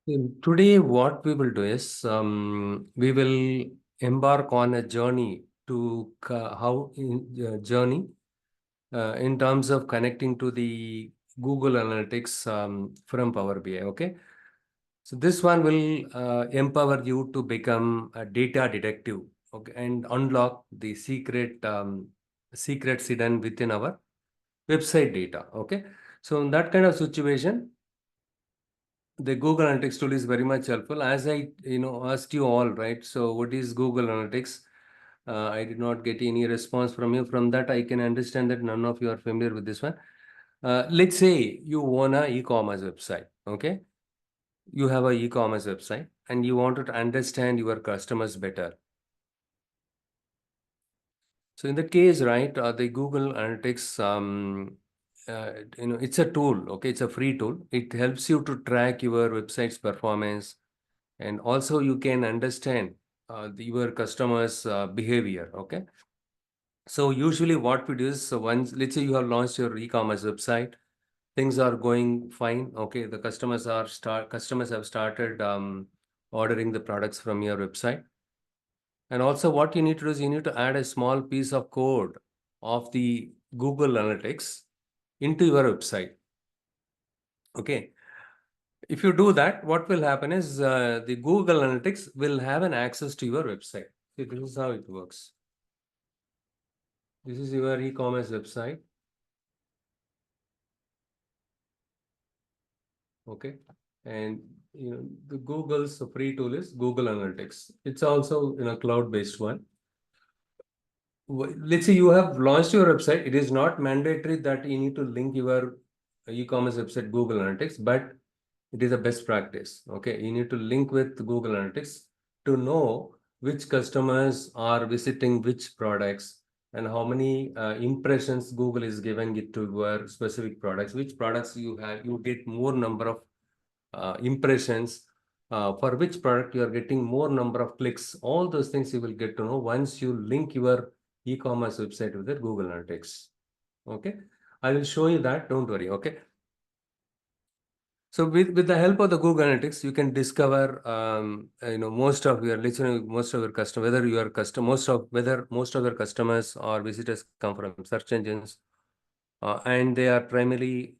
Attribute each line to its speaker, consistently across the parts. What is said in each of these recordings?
Speaker 1: Today, what we will do is we will embark on a journey to journey in terms of connecting to the Google Analytics from Power BI. Okay, so this one will empower you to become a data detective. Okay, and unlock the secrets hidden within our website data. Okay, so in that kind of situation, the Google Analytics tool is very much helpful. As I, asked you all, right? So what is Google Analytics? I did not get any response from you. From that, I can understand that none of you are familiar with this one. Let's say you own a e-commerce website, okay? You have a e-commerce website and you wanted to understand your customers better. So in that case, right, the Google Analytics, it's a tool, okay? It's a free tool. It helps you to track your website's performance, and also you can understand your customers behavior. Okay, so usually what we do is, so once, let's say you have launched your e-commerce website, things are going fine. Okay, the customers have started ordering the products from your website. And also what you need to do is you need to add a small piece of code of the Google Analytics into your website. Okay, if you do that, what will happen is the Google Analytics will have an access to your website. See, this is how it works. This is your e-commerce website. Okay, and the Google's free tool is Google Analytics. It's also cloud-based one. Let's say you have launched your website. It is not mandatory that you need to link your e-commerce website Google Analytics, but it is a best practice. Okay, you need to link with Google Analytics to know which customers are visiting which products and how many impressions Google is giving it to your specific products. Which products you get more number of impressions, for which product you are getting more number of clicks. All those things you will get to know once you link your e-commerce website with the Google Analytics. Okay, I will show you that. Don't worry. Okay. So with the help of the Google Analytics, you can discover most of your most of your customer, whether your customer most of your customers or visitors come from search engines, and they are primarily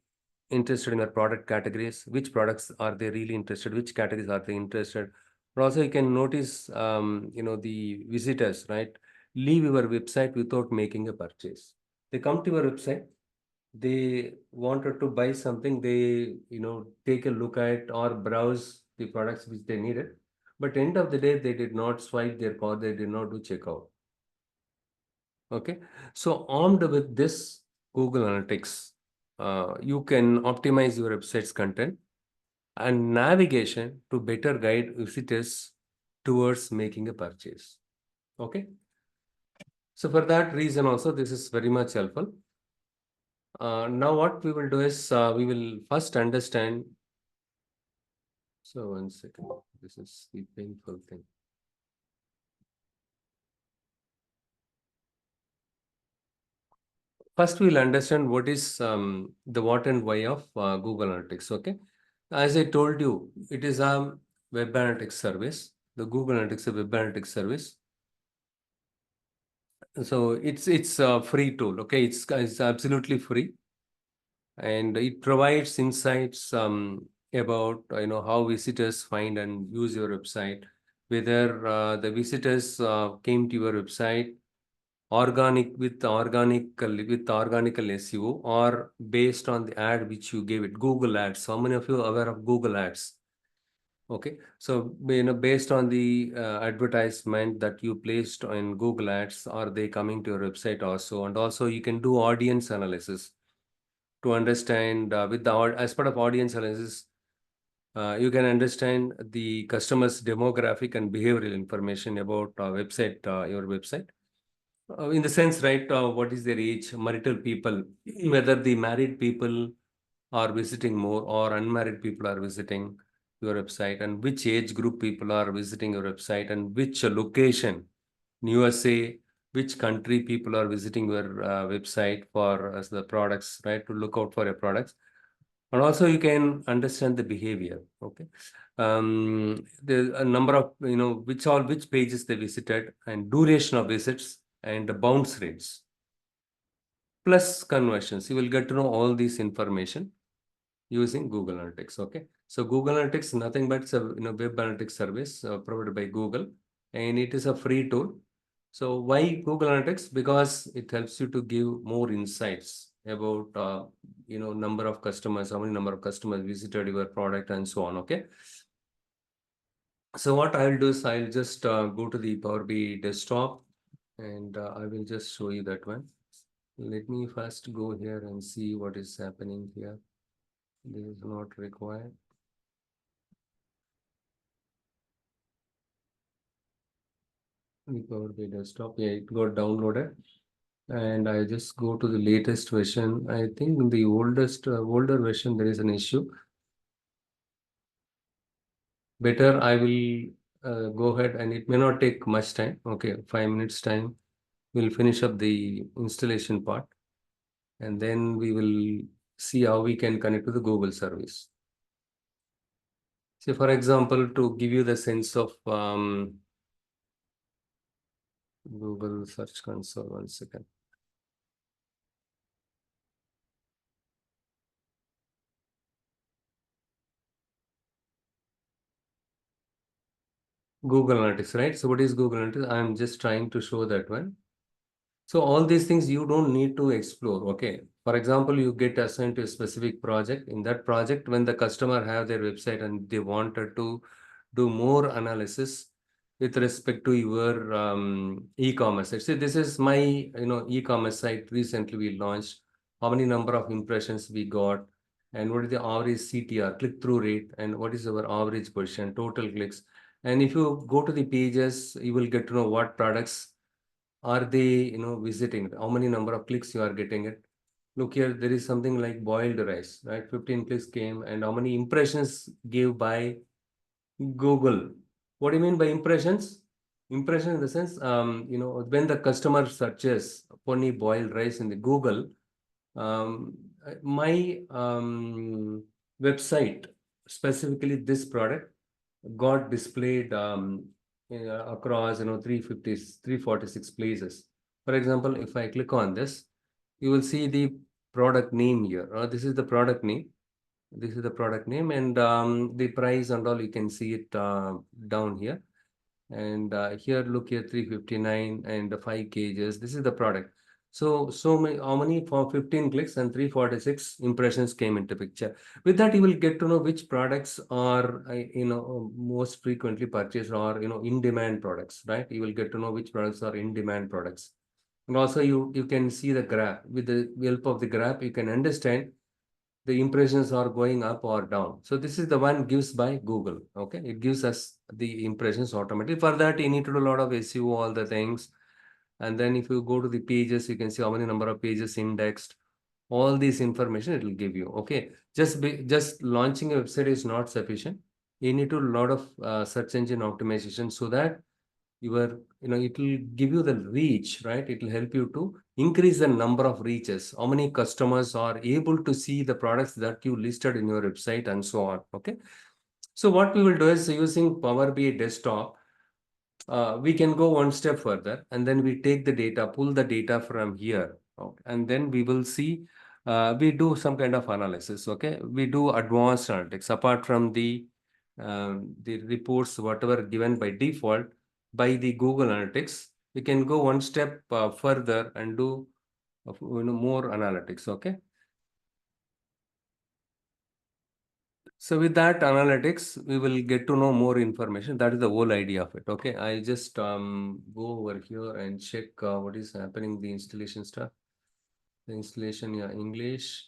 Speaker 1: interested in your product categories. Which products are they really interested? Which categories are they interested? But also you can notice the visitors, right, leave your website without making a purchase. They come to your website, they wanted to buy something, they take a look at or browse the products which they needed, but end of the day they did not swipe their card, they did not do checkout. Okay, so armed with this Google Analytics, you can optimize your website's content and navigation to better guide visitors towards making a purchase. Okay, so for that reason also this is very much helpful. Now what we will do is we will first understand. So 1 second, this is the painful thing. First, we'll understand what is the what and why of Google Analytics. Okay, as I told you, it is a web analytics service. The Google Analytics is a web analytics service. So it's a free tool. Okay, it's absolutely free, and it provides insights about how visitors find and use your website, whether the visitors came to your website organical SEO or based on the ad which you gave it. Google Ads. How many of you are aware of Google Ads? Okay, so based on the advertisement that you placed on Google Ads, are they coming to your website also? And also you can do audience analysis to understand as part of audience analysis, you can understand the customer's demographic and behavioral information about your website. In the sense, right, what is their age, marital people, whether the married people are visiting more or unmarried people are visiting your website, and which age group people are visiting your website, and which location in USA, which country people are visiting your website for the products, right, to look out for your products. And also you can understand the behavior. Okay. the a number of, which pages they visited, and duration of visits, and the bounce rates, plus conversions. You will get to know all this information using Google Analytics. Okay, so Google Analytics is nothing but it's a web analytics service provided by Google, and it is a free tool. So why Google Analytics? Because it helps you to give more insights about number of customers, how many number of customers visited your product, and so on. Okay. So what I'll do is I'll just go to the Power BI desktop, and I will just show you that one. Let me first go here and see what is happening here. This is not required. The Power BI desktop, yeah, it got downloaded, and I just go to the latest version. I think in the older version there is an issue. Better I will go ahead, and it may not take much time. Okay, 5 minutes time. We'll finish up the installation part, and then we will see how we can connect to the Google service. So for example, to give you the sense of Google Search Console, 1 second. Google Analytics, right? So what is Google Analytics? I'm just trying to show that one. So all these things you don't need to explore. Okay. For example, you get assigned to a specific project. In that project, when the customer have their website and they wanted to do more analysis with respect to your e-commerce site. See, this is my e-commerce site. Recently we launched. How many number of impressions we got, and what is the average CTR, click-through rate, and what is our average position, total clicks. And if you go to the pages, you will get to know what products are they visiting, how many number of clicks you are getting it. Look here, there is something like boiled rice, right? 15 clicks came, and how many impressions gave by Google. What do you mean by impressions? Impression in the sense, when the customer searches pony boiled rice in the Google, my website, specifically this product, got displayed across 350 346 places. For example, if I click on this, you will see the product name here. This is the product name. This is the product name, and the price and all, you can see it down here. And here, look here, 359 and 5 kgs. This is the product. So many, how many? For 15 clicks and 346 impressions came into picture. With that, you will get to know which products are most frequently purchased, or in demand products, right? You will get to know which products are in demand products. And also you can see the graph. With the help of the graph, you can understand the impressions are going up or down. So this is the one gives by Google. Okay, it gives us the impressions automatically. For that, you need to do a lot of SEO, all the things. And then if you go to the pages, you can see how many number of pages indexed. All this information it will give you. Okay, just launching a website is not sufficient. You need to do a lot of search engine optimization, so that it will give you the reach, right? It will help you to increase the number of reaches, how many customers are able to see the products that you listed in your website, and so on. Okay, so what we will do is, using Power BI desktop, we can go one step further, and then we take the data, pull the data from here. Okay, and then we will see, we do some kind of analysis. Okay, we do advanced analytics apart from the reports whatever given by default by the Google Analytics. We can go one step further and do more analytics. Okay, so with that analytics, we will get to know more information. That is the whole idea of it. Okay, I just go over here and check what is happening, the installation stuff. The installation, yeah, English.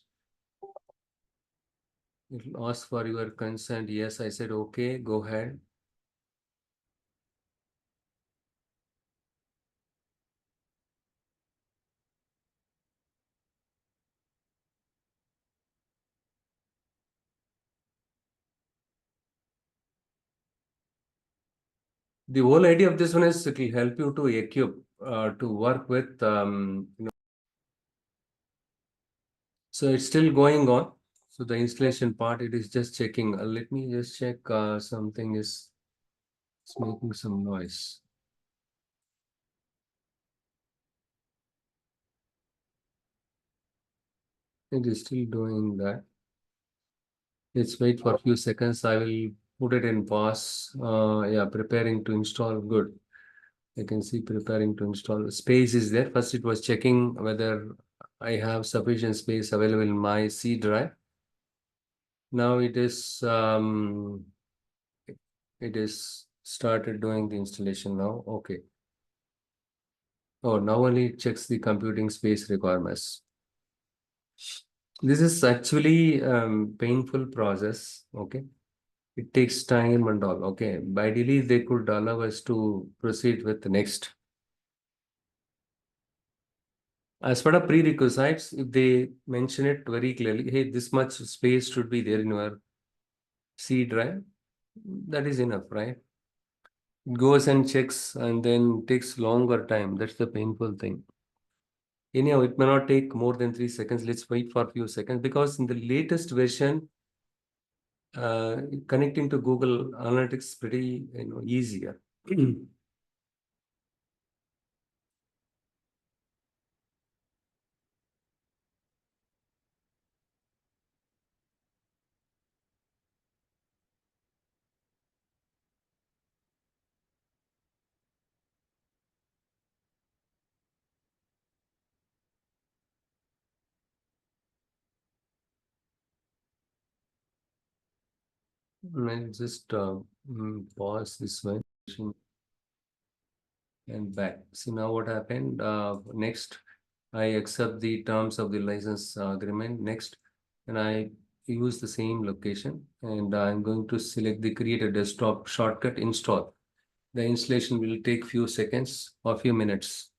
Speaker 1: It will ask for your consent. Yes, I said okay, go ahead. The whole idea of this one is it will help you to equip to work with so it's still going on. So the installation part, it is just checking. Let me just check something is it's making some noise. It is still doing that. Let's wait for a few seconds. I will put it in pause. Yeah, preparing to install. Good. I can see preparing to install. Space is there. First, it was checking whether I have sufficient space available in my C drive. Now it is started doing the installation now. Okay. Oh, now only it checks the computing space requirements. This is actually painful process. Okay. It takes time and all. Okay. Ideally, they could allow us to proceed with the next. As per the prerequisites, if they mention it very clearly, hey, this much space should be there in your C drive, that is enough, right? It goes and checks and then takes longer time. That's the painful thing. Anyhow, it may not take more than 3 seconds. Let's wait for a few seconds because in the latest version, connecting to Google Analytics is pretty easier. I'll just pause this one and back. See now what happened. Next, I accept the terms of the license agreement. Next, and I use the same location and I'm going to select the create a desktop shortcut install. The installation will take few seconds or few minutes.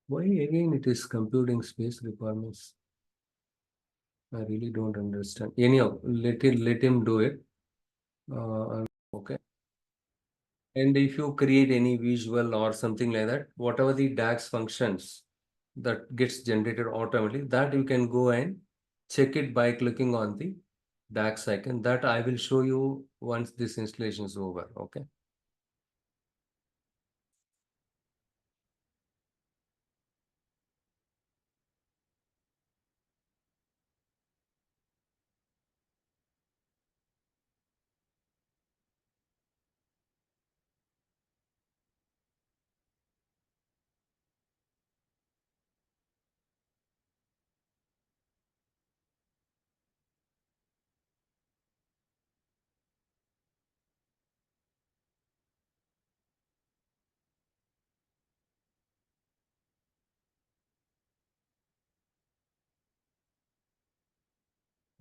Speaker 1: Why again it is computing space requirements? I really don't understand. Anyhow, let him do it. Okay. And if you create any visual or something like that, whatever the DAX functions that gets generated automatically, that you can go and check it by clicking on the DAX icon. That I will show you once this installation is over. Okay.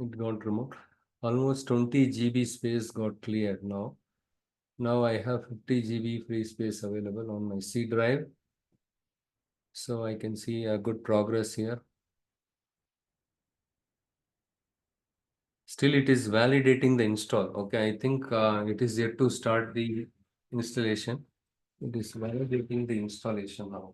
Speaker 1: It got removed. Almost 20 GB space got cleared now. Now I have 50 GB free space available on my C drive. So I can see a good progress here. Still, it is validating the install. Okay, I think it is yet to start the installation. It is validating the installation now.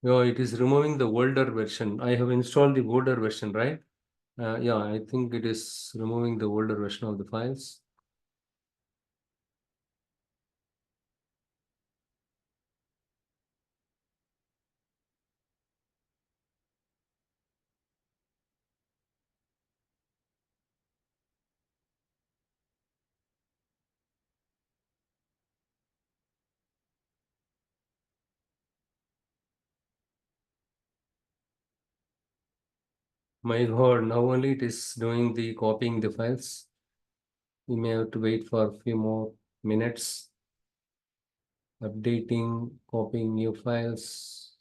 Speaker 1: Yeah, it is removing the older version. I have installed the older version, right? Yeah, I think it is removing the older version of the files. My God, now only it is doing the copying the files. We may have to wait for a few more minutes. Updating, copying new files.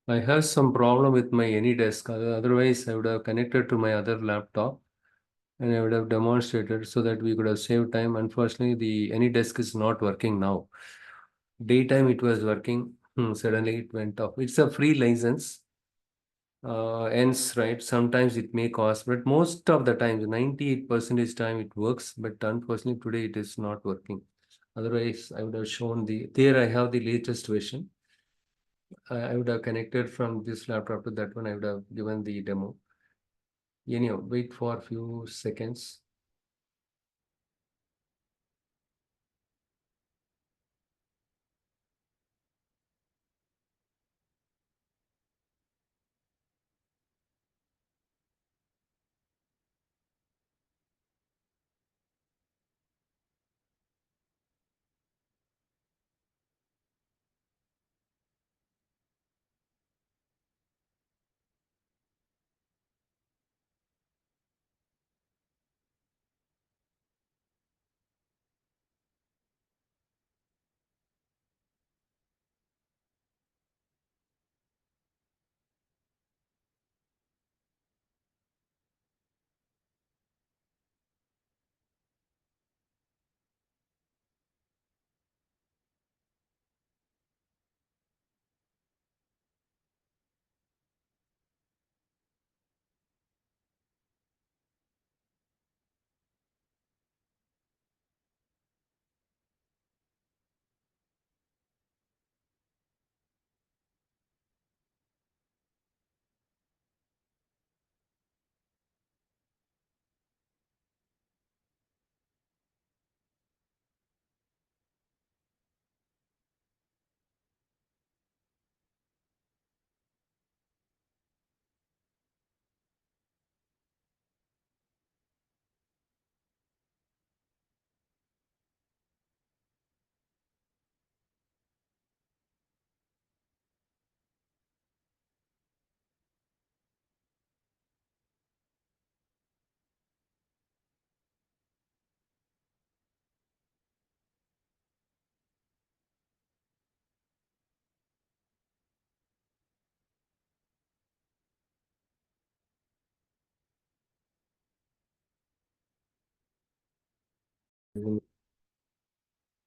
Speaker 1: I have some problem with my AnyDesk. Otherwise, I would have connected to my other laptop and I would have demonstrated so that we could have saved time. Unfortunately, the AnyDesk is not working now. Daytime it was working. Suddenly it went off. It's a free license. Ends, right? Sometimes it may cost, but most of the times, 98% time it works. But unfortunately, today it is not working. Otherwise, I would have shown there I have the latest version. I would have connected from this laptop to that one. I would have given the demo. Anyhow, wait for a few seconds.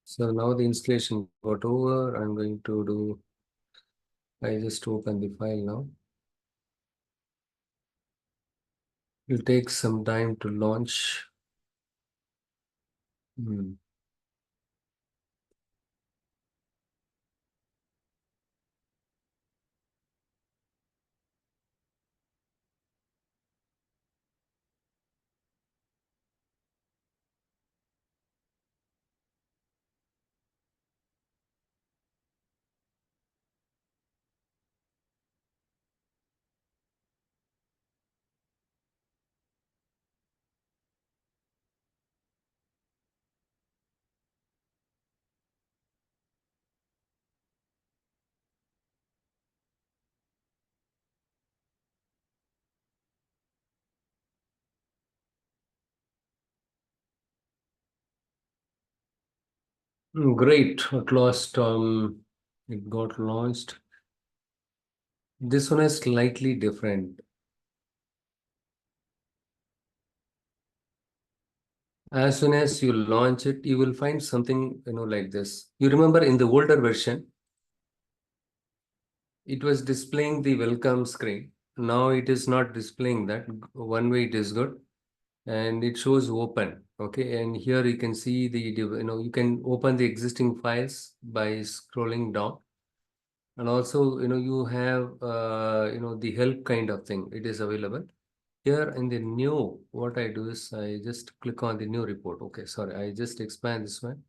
Speaker 1: So now the installation got over. I'm going to do, I just open the file now. It will take some time to launch. Hmm. Great. At last, it got launched. This one is slightly different. As soon as you launch it, you will find something, like this. You remember in the older version, it was displaying the welcome screen. Now it is not displaying that. One way it is good, and it shows open. Okay, and here you can see you can open the existing files by scrolling down, and also you have the help kind of thing. It is available here in the new. What I do is I just click on the new report. Okay, sorry, I just expand this one.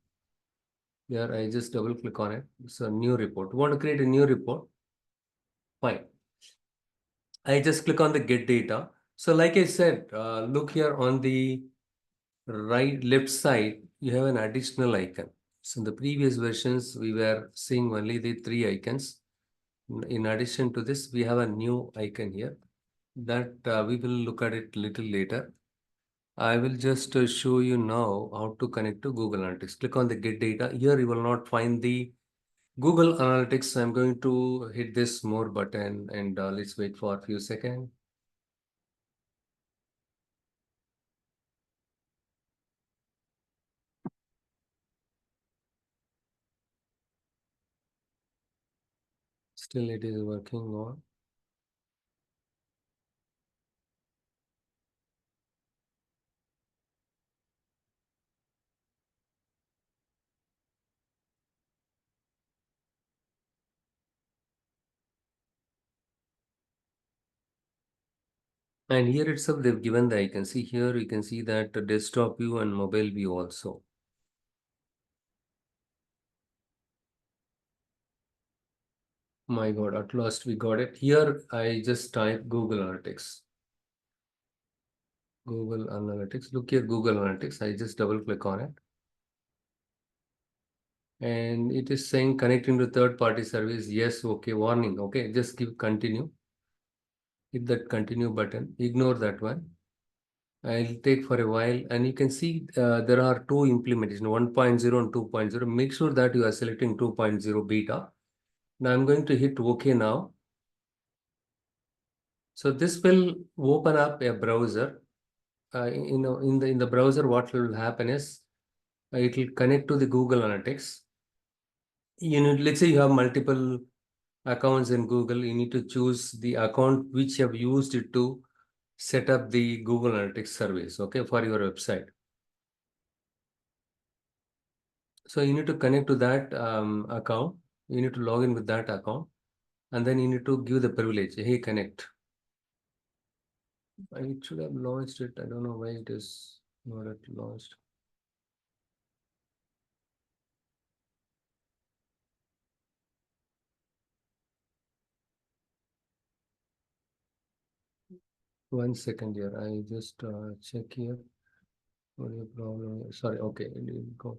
Speaker 1: Here I just double click on it. So new report. Want to create a new report? Fine. I just click on the get data. So like I said, look here on the left side, you have an additional icon. So in the previous versions, we were seeing only the three icons. In addition to this, we have a new icon here that we will look at it little later. I will just show you now how to connect to Google Analytics. Click on the get data. Here you will not find the Google Analytics. I'm going to hit this more button and let's wait for a few seconds. Still it is working on. And here itself they've given the icon. See here you can see that desktop view and mobile view also. My God, at last we got it. Here I just type Google Analytics. Google Analytics. Look here, Google Analytics. I just double click on it. And it is saying connecting to third party service. Yes, okay, warning. Okay, just give continue. Hit that continue button. Ignore that one. I'll take for a while, and you can see there are two implementations, 1.0 and 2.0. Make sure that you are selecting 2.0 beta. Now I'm going to hit OK now. So this will open up a browser. In the browser, what will happen is it will connect to the Google Analytics. Let's say you have multiple accounts in Google. You need to choose the account which you have used it to set up the Google Analytics service, okay, for your website. So you need to connect to that account. You need to log in with that account, and then you need to give the privilege. Hey, connect. I should have launched it. I don't know why it is not yet launched. One second here. I just check here. What is the problem? Sorry. Okay. Go.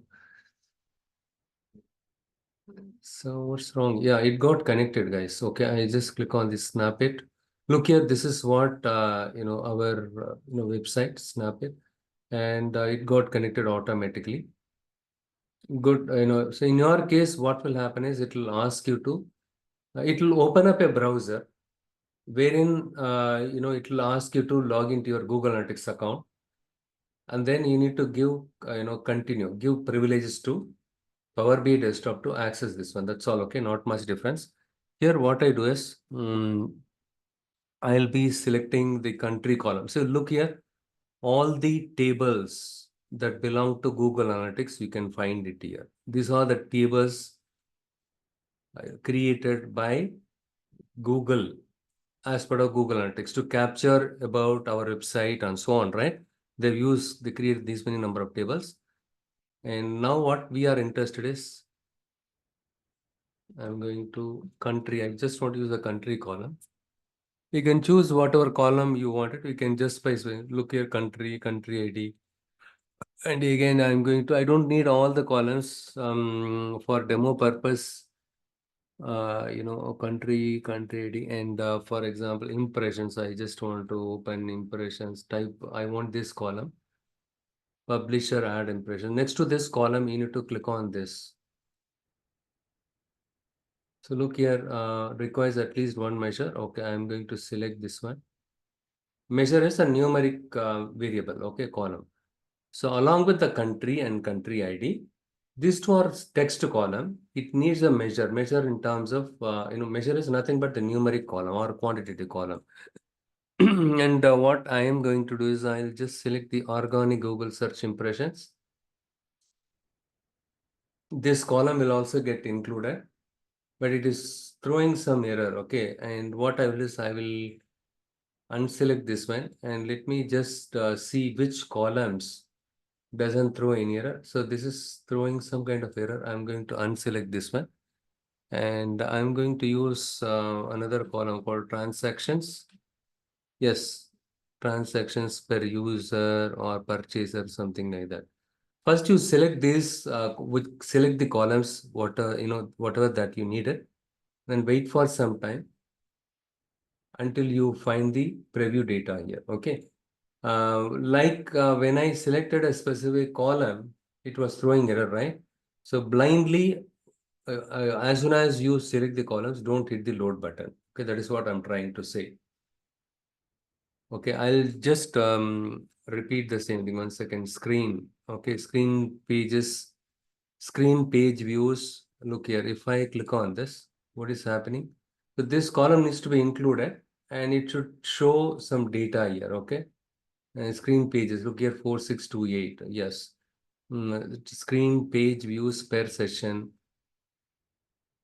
Speaker 1: So what's wrong? Yeah, it got connected, guys. Okay, I just click on this Snapit. Look here, this is what our website Snapit, and it got connected automatically. Good, So in your case, what will happen is it will ask you to, it will open up a browser wherein it will ask you to log into your Google Analytics account, and then you need to give give privileges to Power BI desktop to access this one. That's all. Okay, not much difference. Here, what I do is I'll be selecting the country column. So look here, all the tables that belong to Google Analytics, you can find it here. These are the tables created by Google as part of Google Analytics to capture about our website and so on, right? They create these many number of tables. And now what we are interested is, I'm going to country. I just want to use the country column. You can choose whatever column you wanted. You can just specify, look here, country ID. And again, I don't need all the columns for demo purpose, country ID. And for example, impressions, I just want to open impressions type. I want this column, publisher add impression. Next to this column, you need to click on this. So look here, requires at least one measure. Okay, I'm going to select this one. Measure is a numeric variable, okay, column. So along with the country and country ID, these two are text column. It needs a measure. Measure in terms of, measure is nothing but the numeric column or quantitative column. And what I am going to do is I'll just select the organic Google search impressions. This column will also get included, but it is throwing some error. Okay. And what I will is I will unselect this one and let me just see which columns doesn't throw any error. So this is throwing some kind of error. I'm going to unselect this one and I'm going to use another column called transactions. Yes, transactions per user or purchaser, something like that. First, you select this, select the columns, whatever that you needed, then wait for some time until you find the preview data here. Okay. When I selected a specific column, it was throwing error, right? So blindly, as soon as you select the columns, don't hit the load button. Okay, that is what I'm trying to say. Okay, I'll just repeat the same thing. 1 second. Screen. Okay, screen pages, screen page views. Look here. If I click on this, what is happening? So this column needs to be included and it should show some data here. Okay. Screen pages. Look here, 4628. Yes. Screen page views per session.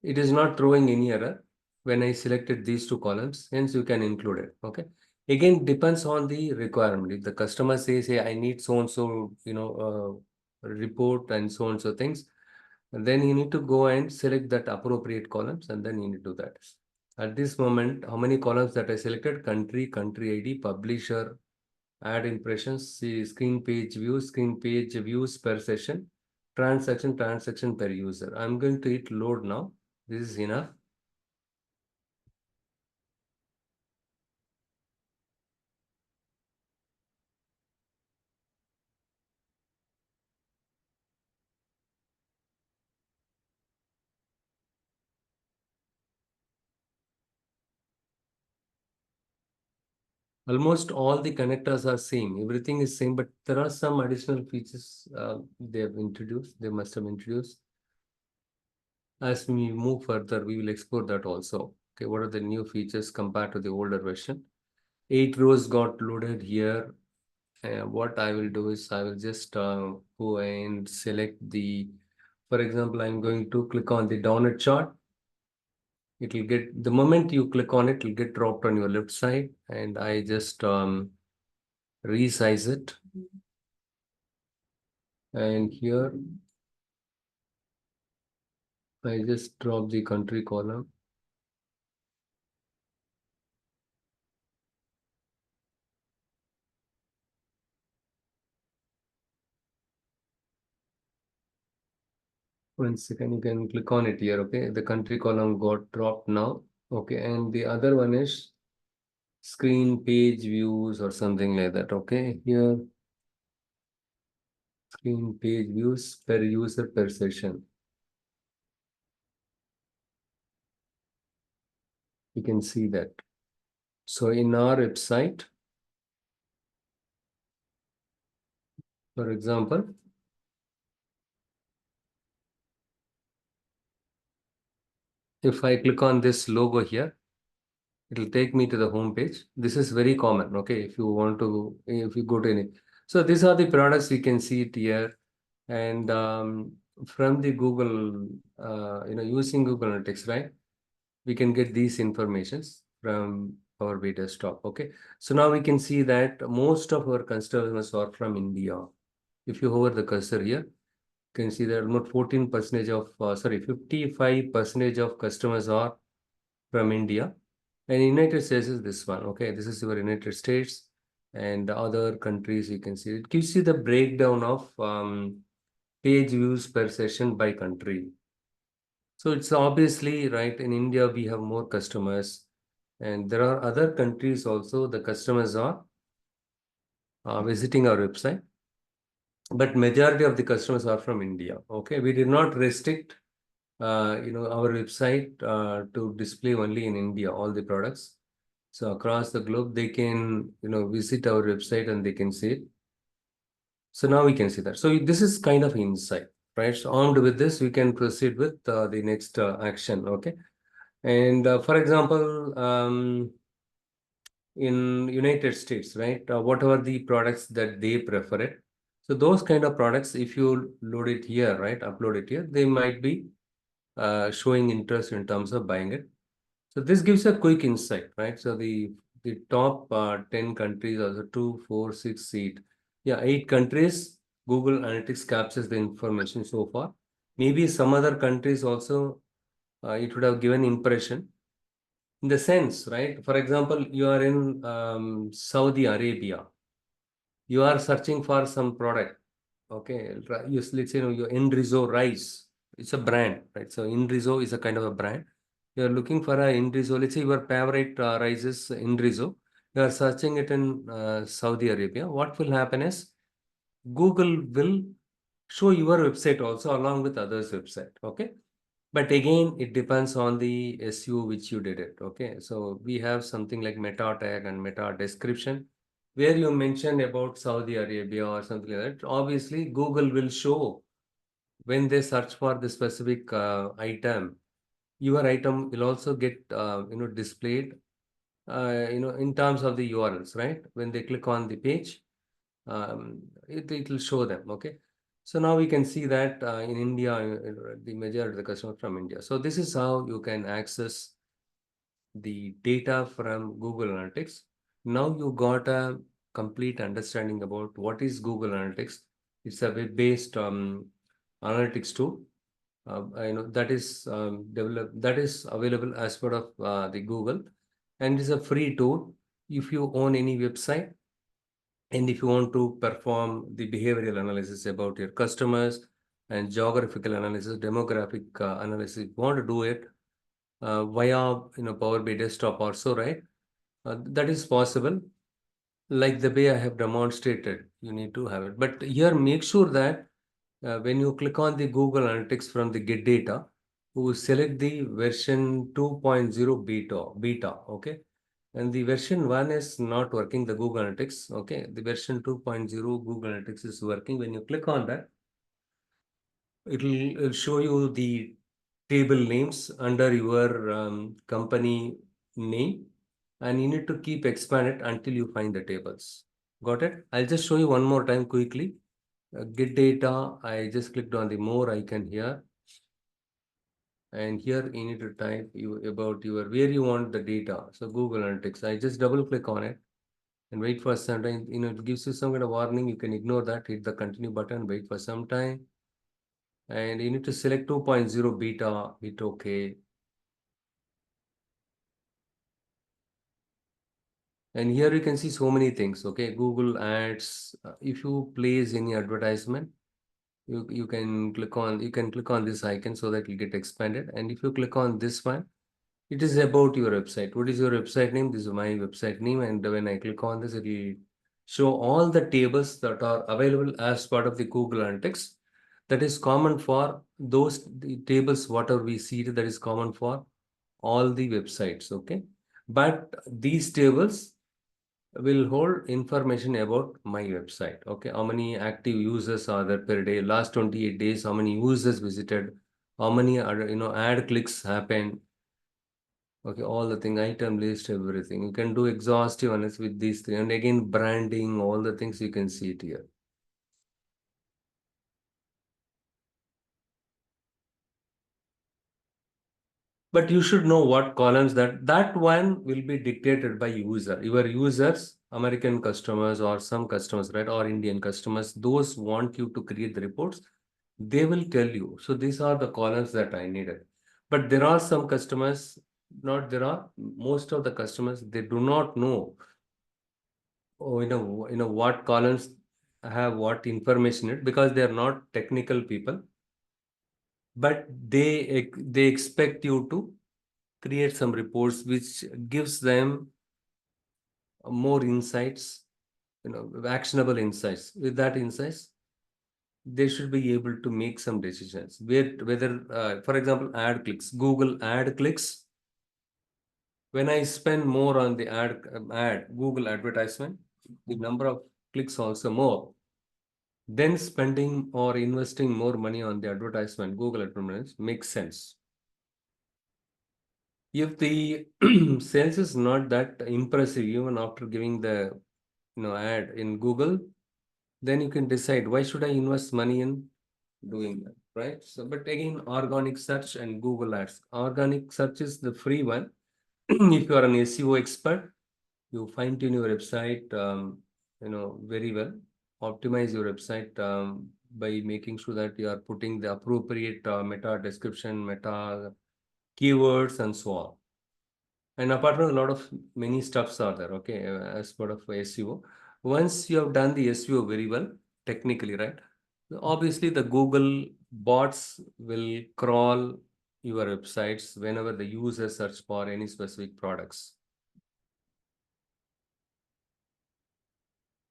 Speaker 1: It is not throwing any error when I selected these two columns, hence you can include it. Okay. Again, depends on the requirement. If the customer says, hey, I need so and so, report and so and so things, and then you need to go and select that appropriate columns and then you need to do that. At this moment, how many columns that I selected? Country, country ID, publisher, add impressions, see screen page views per session, transaction per user. I'm going to hit load now. This is enough. Almost all the connectors are same. Everything is same, but there are some additional features they have introduced. They must have introduced. As we move further, we will explore that also. Okay, what are the new features compared to the older version? 8 rows got loaded here. What I will do is I will just go and select the, for example, I'm going to click on the donut chart. It will get, the moment you click on it, it will get dropped on your left side and I just resize it. And here I just drop the country column. One second, you can click on it here. Okay, the country column got dropped now. Okay, and the other one is screen page views or something like that. Okay, here screen page views per user per session. You can see that. So in our website, for example, if I click on this logo here, it will take me to the home page. This is very common. Okay, if you go to any. So these are the products, you can see it here. And from the Google, using Google Analytics, right? We can get these informations from Power BI desktop. Okay. So now we can see that most of our customers are from India. If you hover the cursor here, you can see that almost 14% of, 55% of customers are from India. And United States is this one. Okay. This is your United States and other countries you can see. It gives you the breakdown of page views per session by country. So it's obviously right. In India, we have more customers, and there are other countries also. The customers are visiting our website, but majority of the customers are from India. Okay, we did not restrict our website to display only in India, all the products. So across the globe, they can, visit our website and they can see it. So now we can see that. So this is kind of insight, right? So armed with this, we can proceed with the next action, okay? And for example, in United States, right? Whatever the products that they prefer it. So those kind of products, if you load it here, right, upload it here, they might be showing interest in terms of buying it. So this gives a quick insight, right? So the top 10 countries, also 2, 4, 6, 8. Yeah, 8 countries, Google Analytics captures the information so far. Maybe some other countries also, it would have given impression in the sense, right? For example, you are in Saudi Arabia. You are searching for some product. Okay, let's say your Enrizo rice. It's a brand, right? So Enrizo is a kind of a brand. You are looking for a Enrizo. Let's say your favorite rice is Enrizo. You are searching it in Saudi Arabia. What will happen is Google will show your website also along with others' website. Okay. But again, it depends on the SEO which you did it. Okay. So we have something like meta tag and meta description where you mentioned about Saudi Arabia or something like that. Obviously, Google will show when they search for the specific item, your item will also get displayed in terms of the URLs, right? When they click on the page, it will show them. Okay. So now we can see that in India, the majority of the customers from India. So this is how you can access the data from Google Analytics. Now you got a complete understanding about what is Google Analytics. It's a web-based analytics tool. That is developed, that is available as part of the Google, and it's a free tool. If you own any website, and if you want to perform the behavioral analysis about your customers and geographical analysis, demographic analysis, if you want to do it via Power BI desktop also, right? That is possible. Like the way I have demonstrated, you need to have it. But here, make sure that when you click on the Google Analytics from the Get Data, you select the version 2.0 beta, okay? And the version 1 is not working, the Google Analytics, okay? The version 2.0 Google Analytics is working. When you click on that, it'll show you the table names under your company name, and you need to keep expand it until you find the tables. Got it? I'll just show you one more time quickly. Get data. I just clicked on the more icon here, and here you need to type about where you want the data. So Google Analytics. I just double click on it and wait for some time. It gives you some kind of warning. You can ignore that. Hit the continue button. Wait for some time. And you need to select 2.0 beta, hit OK. And here you can see so many things, okay? Google Ads, if you place any advertisement, you can click on this icon so that it will get expanded. And if you click on this one, it is about your website. What is your website name? This is my website name. And when I click on this, it will show all the tables that are available as part of the Google Analytics. That is common for the tables, whatever we see, that is common for all the websites, okay? But these tables will hold information about my website, okay? How many active users are there per day? Last 28 days, how many users visited? How many ad clicks happened? Okay, all the thing, item list, everything. You can do exhaustive analysis with these three. And again, branding, all the things you can see it here. But you should know what columns that one will be dictated by user. Your users, American customers or some customers, right, or Indian customers, those want you to create the reports, they will tell you. So these are the columns that I needed. But there are some customers, not there are, most of the customers, they do not know, oh, what columns have what information in it because they are not technical people, but they expect you to create some reports which gives them more insights, actionable insights. With that insights, they should be able to make some decisions. Whether, for example, ad clicks, Google ad clicks. When I spend more on the Google advertisement, the number of clicks also more. Then spending or investing more money on the advertisement, Google advertisements makes sense. If the sales is not that impressive, even after giving the ad in Google, then you can decide, why should I invest money in doing that, right? So, but again, organic search and Google Ads. Organic search is the free one. If you are an SEO expert, you fine tune your website, very well. Optimize your website by making sure that you are putting the appropriate meta description, meta keywords, and so on. And apart from a lot of many stuffs are there, okay, as part of SEO. Once you have done the SEO very well, technically, right? Obviously, the Google bots will crawl your websites whenever the user search for any specific products.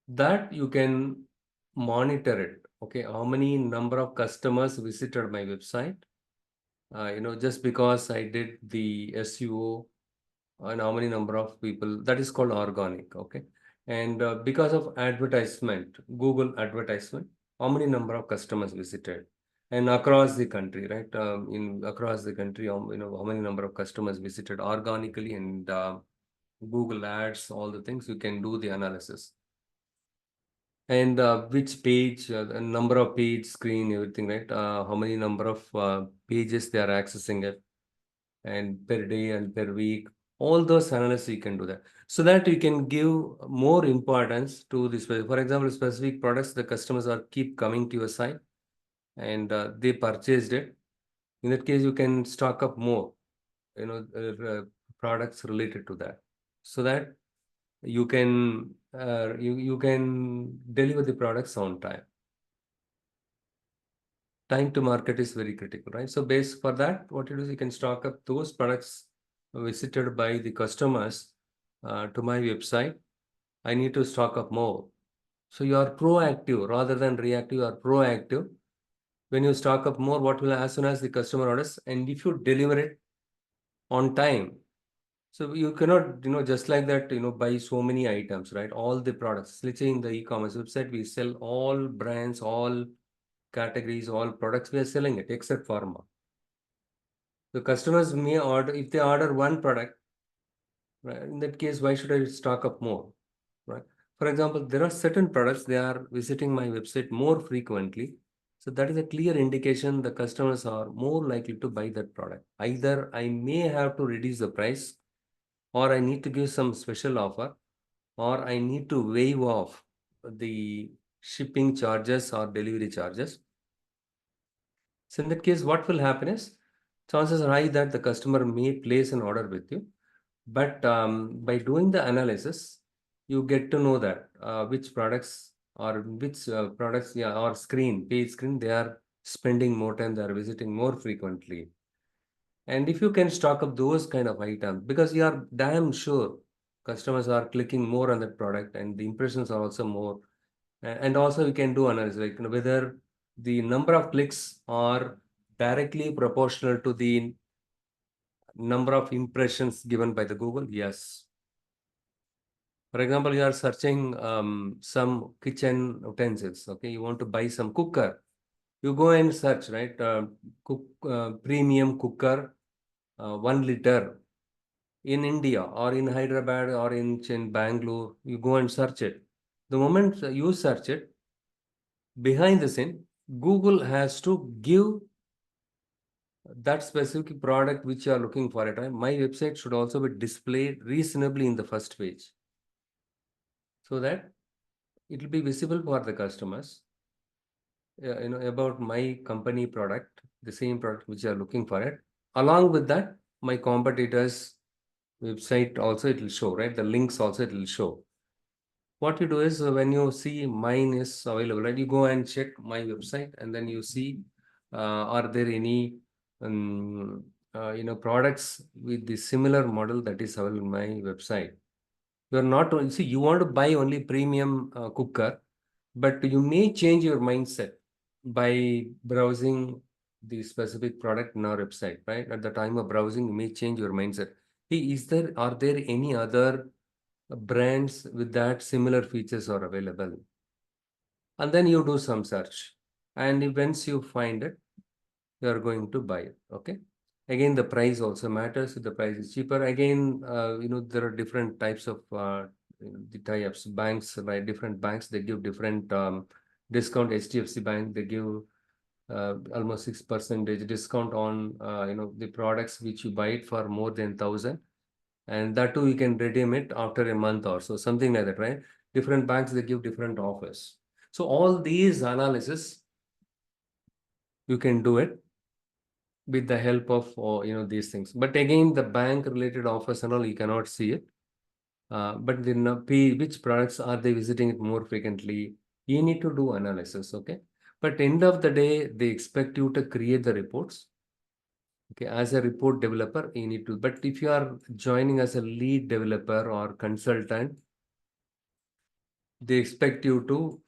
Speaker 1: That you can monitor it, okay? How many number of customers visited my website? Just because I did the SEO, and how many number of people, that is called organic, okay? And because of advertisement, Google advertisement, how many number of customers visited, and across the country, right? In across the country, how many number of customers visited organically, and Google ads, all the things, you can do the analysis. And which page, the number of page, screen, everything, right? How many number of pages they are accessing it, and per day and per week, all those analysis you can do that, so that you can give more importance to this. For example, specific products, the customers are keep coming to your site, and they purchased it. In that case, you can stock up more, products related to that, so that you can deliver the products on time. Time to market is very critical, right? So based for that, what you do is you can stock up those products visited by the customers to my website. I need to stock up more. So you are proactive rather than reactive. You are proactive. When you stock up more, what will, as soon as the customer orders, and if you deliver it on time, so you cannot, just like that, buy so many items, right? All the products. Let's say in the e-commerce website, we sell all brands, all categories, all products, we are selling it except pharma. The customers may order, if they order one product, right? In that case, why should I stock up more, right? For example, there are certain products, they are visiting my website more frequently. So that is a clear indication the customers are more likely to buy that product. Either I may have to reduce the price, or I need to give some special offer, or I need to waive off the shipping charges or delivery charges. So in that case, what will happen is, chances are high that the customer may place an order with you. But by doing the analysis, you get to know that which products yeah, or page screen, they are spending more time, they are visiting more frequently. And if you can stock up those kind of items, because you are damn sure customers are clicking more on that product, and the impressions are also more. And also you can do analysis, like whether the number of clicks are directly proportional to the number of impressions given by the Google. Yes. For example, you are searching some kitchen utensils. Okay, you want to buy some cooker. You go and search, right? Premium cooker, 1 liter in India or in Hyderabad or in Bangalore. You go and search it. The moment you search it, behind the scene, Google has to give that specific product which you are looking for it. Right? My website should also be displayed reasonably in the first page, so that it will be visible for the customers, about my company product, the same product which you are looking for it. Along with that, my competitors' website also it will show, right? The links also it will show. What you do is, when you see mine is available, right? You go and check my website, and then you see, are there any products with the similar model that is available in my website. You are not, see, you want to buy only premium cooker, but you may change your mindset. by browsing the specific product in our website, right? At the time of browsing, you may change your mindset. Hey, are there any other brands with that similar features are available? And then you do some search. And once you find it, you are going to buy it. Okay. Again, the price also matters. If the price is cheaper, again, there are different types of the tie-ups. Banks, right? Different banks, they give different discount. HDFC Bank, they give almost 6% discount on the products which you buy it for more than 1,000, and that too you can redeem it after a month or so, something like that, right? Different banks, they give different offers. So all these analysis you can do it with the help of these things. But again, the bank related offers and all, you cannot see it. But then which products are they visiting it more frequently? You need to do analysis, okay? But end of the day, they expect you to create the reports. Okay, as a report developer, you need to. But if you are joining as a lead developer or consultant, they expect you to,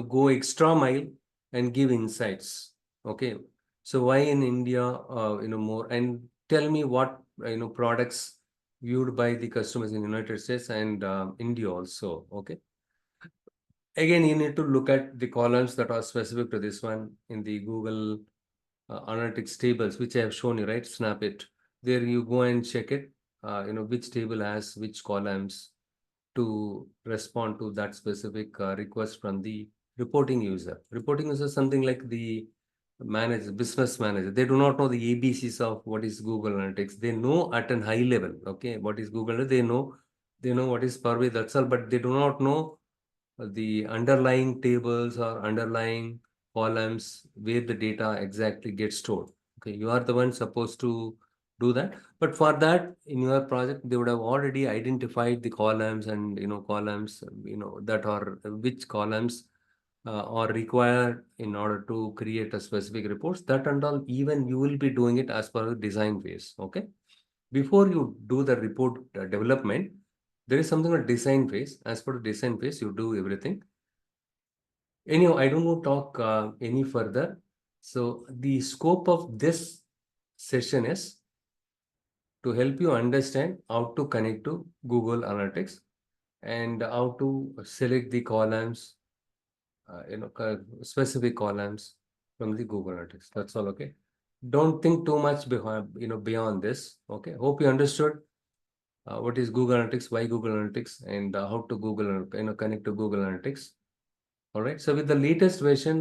Speaker 1: go extra mile and give insights. Okay, so why in India, more? And tell me what products viewed by the customers in United States and India also. Okay. Again, you need to look at the columns that are specific to this one in the Google analytics tables, which I have shown you, right? Snap it. There you go and check it, which table has which columns to respond to that specific request from the reporting user. Reporting user is something like the manager, business manager. They do not know the ABCs of what is Google Analytics. They know at an high level, okay, what is Google. They know what is Power BI, that's all, but they do not know the underlying tables or underlying columns where the data exactly gets stored. Okay, you are the one supposed to do that. But for that, in your project, they would have already identified the columns and columns, that are which columns are required in order to create a specific reports. That and all, even you will be doing it as per the design phase. Okay. Before you do the report development, there is something called design phase. As per the design phase, you do everything. Anyhow, I don't want to talk any further. So the scope of this session is to help you understand how to connect to Google Analytics and how to select the columns, specific columns from the Google Analytics. That's all. Okay. Don't think too much beyond this. Okay. Hope you understood what is Google Analytics, why Google Analytics, and how to connect to Google Analytics. All right. So with the latest version,